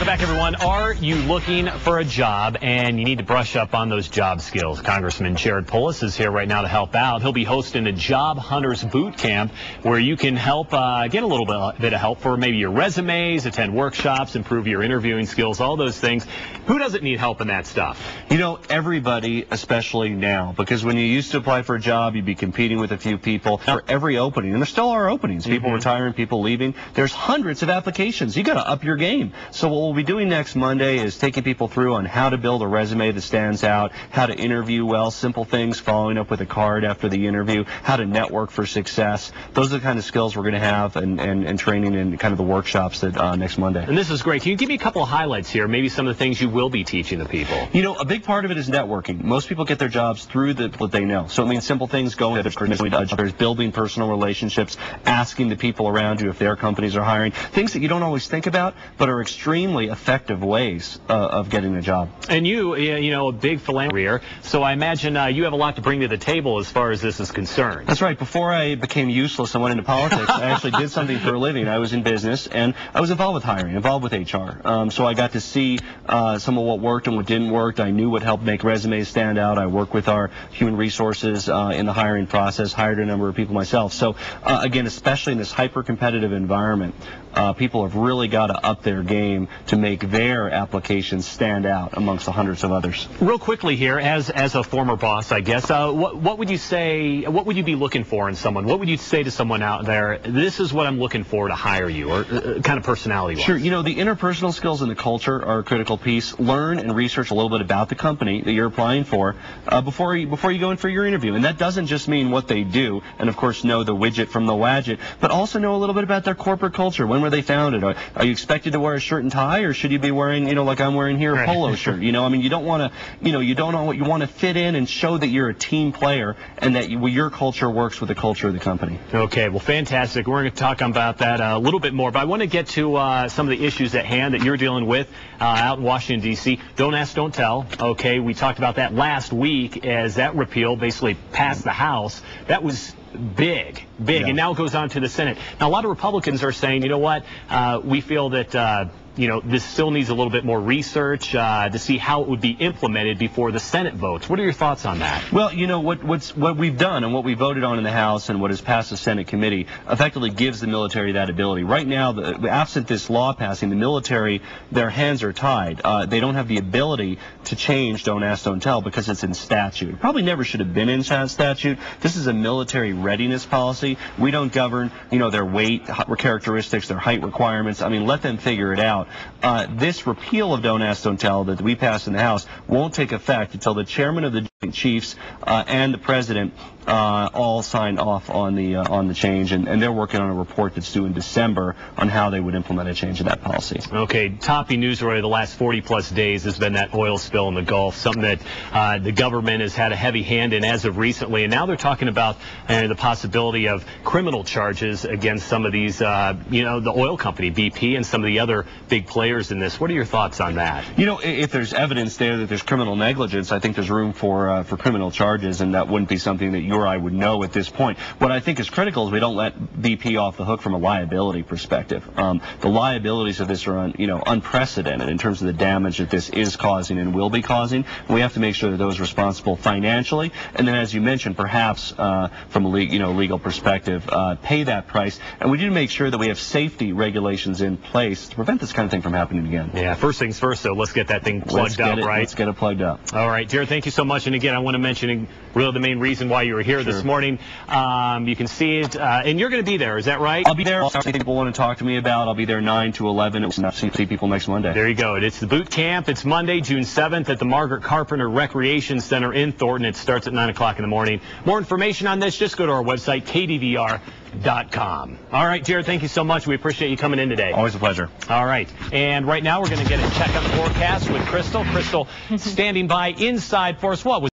back, everyone. Are you looking for a job and you need to brush up on those job skills? Congressman Jared Polis is here right now to help out. He'll be hosting a Job Hunters Boot Camp where you can help get a little bit of help for maybe your resumes, attend workshops, improve your interviewing skills, all those things. Who doesn't need help in that stuff? You know, everybody, especially now, because when you used to apply for a job, you'd be competing with a few people for every opening, and there still are openings. People retiring, people leaving. There's hundreds of applications. You got to up your game. So what we'll be doing next Monday is taking people through on how to build a resume that stands out, how to interview well, simple things, following up with a card after the interview, how to network for success. Those are the kind of skills we're going to have and training in kind of the workshops that next Monday. And this is great. Can you give me a couple of highlights here, maybe some of the things you will be teaching the people? You know, a big part of it is networking. Most people get their jobs through what they know. So it means simple things going to others, building personal relationships, asking the people around you if their companies are hiring, things that you don't always think about but are extremely effective ways of getting a job. And you know, a big philanthropist, so I imagine you have a lot to bring to the table as far as this is concerned. That's right. Before I became useless and went into politics, I actually did something for a living. I was in business, and I was involved with hiring, involved with HR. So I got to see some of what worked and what didn't work. I knew what helped make resumes stand out. I worked with our human resources in the hiring process, hired a number of people myself. So again, especially in this hyper-competitive environment, people have really got to up their game to make their applications stand out amongst the hundreds of others. Real quickly here, as a former boss, I guess, what would you say, what would you be looking for in someone? What would you say to someone out there, this is what I'm looking for to hire you, or kind of personality-wise? Sure. You know, the interpersonal skills and the culture are a critical piece. Learn and research a little bit about the company that you're applying for before you go in for your interview. And that doesn't just mean what they do, and of course know the widget from the wadget, but also know a little bit about their corporate culture. When were they founded? Are you expected to wear a shirt and tie, or should you be wearing, you know, like I'm wearing here, a polo shirt? You know, I mean, you don't want to, you know, you don't know what you want to fit in and show that you're a team player and that your culture works with the culture of the company. Okay, well, fantastic. We're going to talk about that a little bit more, but I want to get to some of the issues at hand that you're dealing with out in Washington, D.C. Don't ask, don't tell. Okay, we talked about that last week as that repeal basically passed the House. That was big, yeah. And now it goes on to the Senate. Now, a lot of Republicans are saying, you know what, we feel that you know, this still needs a little bit more research to see how it would be implemented before the Senate votes. What are your thoughts on that? Well, you know, what we've done and what we voted on in the House and what has passed the Senate committee effectively gives the military that ability. Right now, absent this law passing, the military, their hands are tied. They don't have the ability to change Don't Ask, Don't Tell because it's in statute. It probably never should have been in statute. This is a military readiness policy. We don't govern, you know, their weight characteristics, their height requirements. I mean, let them figure it out. This repeal of Don't Ask, Don't Tell that we passed in the House won't take effect until the chairman of the Joint Chiefs and the president all sign off on the change, and they're working on a report that's due in December on how they would implement a change in that policy. Okay, topping news story the last 40-plus days has been that oil spill in the Gulf, something that the government has had a heavy hand in as of recently, and now they're talking about the possibility of criminal charges against some of these, you know, the oil company, BP, and some of the other big players in this. What are your thoughts on that? You know, if there's evidence there that there's criminal negligence, I think there's room for criminal charges, and that wouldn't be something that you or I would know at this point. What I think is critical is we don't let BP off the hook from a liability perspective. The liabilities of this are unprecedented in terms of the damage that this is causing and will be causing. And we have to make sure that those responsible financially, and then as you mentioned, perhaps from a legal perspective, pay that price. And we need to make sure that we have safety regulations in place to prevent this kind of thing from happening again. Yeah, first things first, so let's get that thing plugged up, right? Let's get it plugged up. All right, Jared, thank you so much. And again, I want to mention really the main reason why you were here this morning. You can see it, and you're going to be there, is that right? I'll be there. I'll see people want to talk to me about. I'll be there 9 to 11. I'll see people next Monday. There you go. It's the boot camp. It's Monday, June 7th at the Margaret Carpenter Recreation Center in Thornton. It starts at 9 o'clock in the morning. More information on this, just go to our website, KDVR.com. All right, Jared, thank you so much. We appreciate you coming in today. Always a pleasure. All right, and right now we're going to get a check on the forecast with Crystal. Crystal standing by inside for us. What was